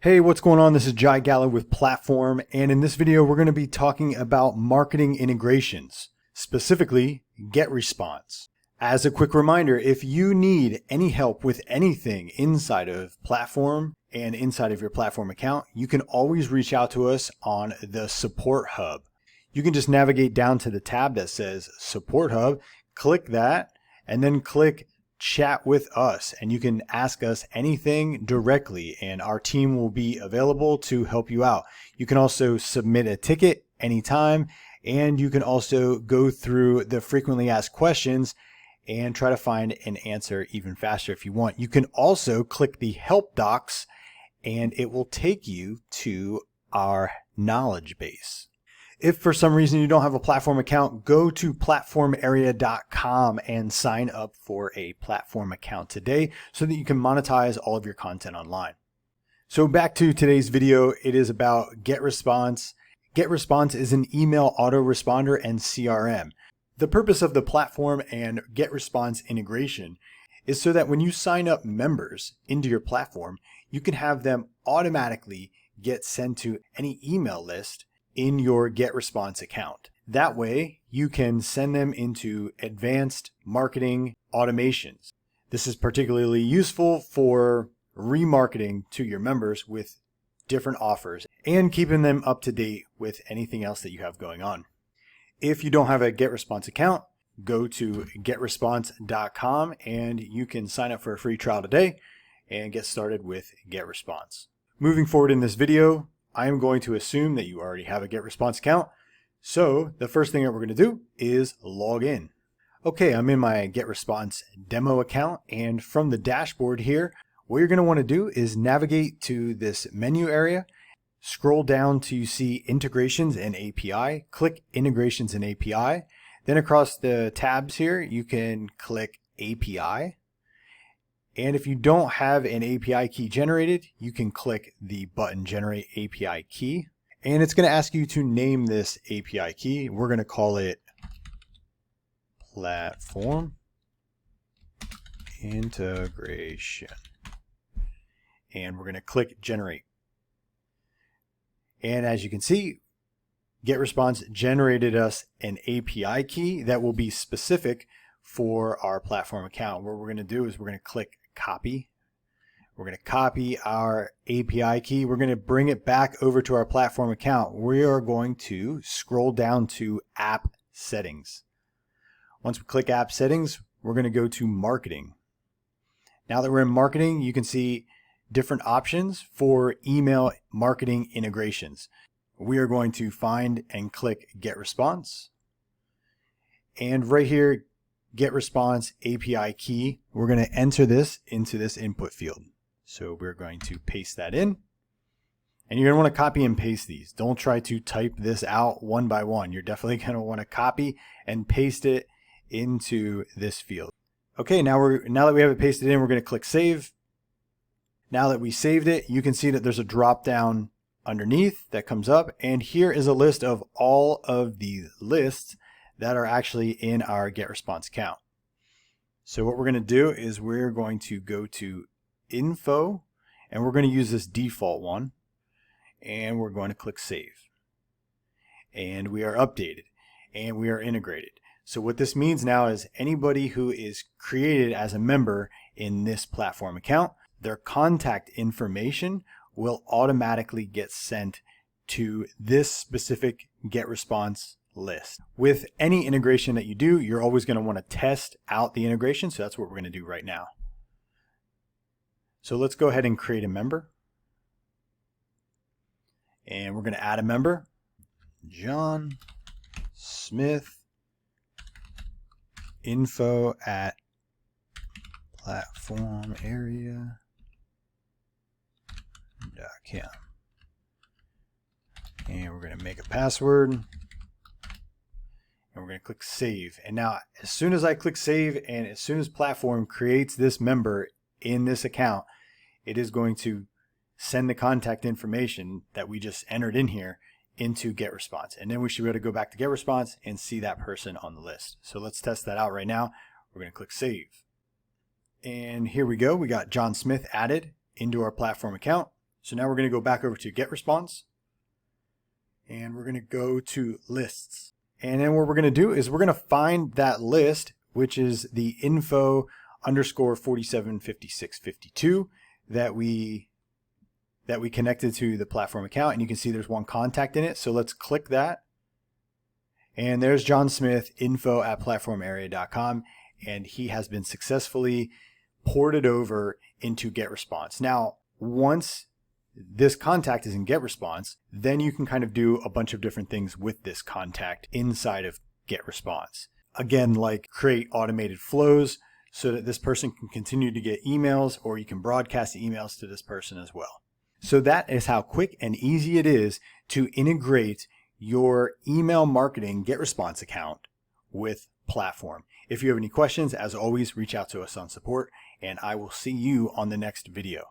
Hey, what's going on? This is Jai Gala with Platform, and in this video, we're going to be talking about marketing integrations, specifically GetResponse. As a quick reminder, if you need any help with anything inside of Platform and inside of your Platform account, you can always reach out to us on the Support Hub. You can just navigate down to the tab that says Support Hub, click that, and then click Chat with us, and you can ask us anything directly and our team will be available to help you out. You can also submit a ticket anytime, and you can also go through the frequently asked questions and try to find an answer even faster if you want. You can also click the help docs and it will take you to our knowledge base. If for some reason you don't have a Platform account, go to platformarea.com and sign up for a Platform account today so that you can monetize all of your content online. So back to today's video, it is about GetResponse. GetResponse is an email autoresponder and CRM. The purpose of the Platform and GetResponse integration is so that when you sign up members into your platform, you can have them automatically get sent to any email list in your GetResponse account. That way, you can send them into advanced marketing automations. This is particularly useful for remarketing to your members with different offers and keeping them up to date with anything else that you have going on. If you don't have a GetResponse account, go to getresponse.com and you can sign up for a free trial today and get started with GetResponse. Moving forward in this video, I am going to assume that you already have a GetResponse account. So the first thing that we're going to do is log in. Okay, I'm in my GetResponse demo account, and from the dashboard here, what you're going to want to do is navigate to this menu area, scroll down to see integrations and API, click integrations and API. Then across the tabs here, you can click API. And if you don't have an API key generated, you can click the button Generate API Key. And it's going to ask you to name this API key. We're going to call it Platform Integration. And we're going to click Generate. And as you can see, GetResponse generated us an API key that will be specific for our Platform account. What we're going to do is we're going to click Copy. We're going to copy our API key. We're going to bring it back over to our Platform account. We are going to scroll down to App Settings. Once we click App Settings, we're going to go to Marketing. Now that we're in Marketing, you can see different options for email marketing integrations. We are going to find and click GetResponse. And right here, GetResponse API key, we're going to enter this into this input field. So we're going to paste that in. And you're going to want to copy and paste these. Don't try to type this out one by one. You're definitely going to want to copy and paste it into this field. Okay, now that we have it pasted in, we're going to click Save. Now that we saved it, you can see that there's a drop down underneath that comes up. And here is a list of all of the lists that are actually in our GetResponse account. So what we're going to do is we're going to go to Info, and we're going to use this default one, and we're going to click Save. And we are updated, and we are integrated. So what this means now is anybody who is created as a member in this Platform account, their contact information will automatically get sent to this specific GetResponse list. With any integration that you do, you're always going to want to test out the integration. So that's what we're going to do right now. So let's go ahead and create a member. And we're going to add a member. John Smith, info at platformarea.com. And we're going to make a password. And we're going to click Save. And now as soon as I click Save and as soon as Platform creates this member in this account, it is going to send the contact information that we just entered in here into GetResponse. And then we should be able to go back to GetResponse and see that person on the list. So let's test that out right now. We're going to click Save. And here we go. We got John Smith added into our Platform account. So now we're going to go back over to GetResponse, and we're going to go to lists. And then what we're going to do is we're going to find that list, which is the info underscore 475652 that we connected to the platform account. And you can see there's one contact in it. So let's click that. And there's John Smith, info@platformarea.com. And he has been successfully ported over into GetResponse. Now, once this contact is in GetResponse, then you can kind of do a bunch of different things with this contact inside of GetResponse. Again, like create automated flows so that this person can continue to get emails, or you can broadcast emails to this person as well. So that is how quick and easy it is to integrate your email marketing GetResponse account with Platform. If you have any questions, as always, reach out to us on support, and I will see you on the next video.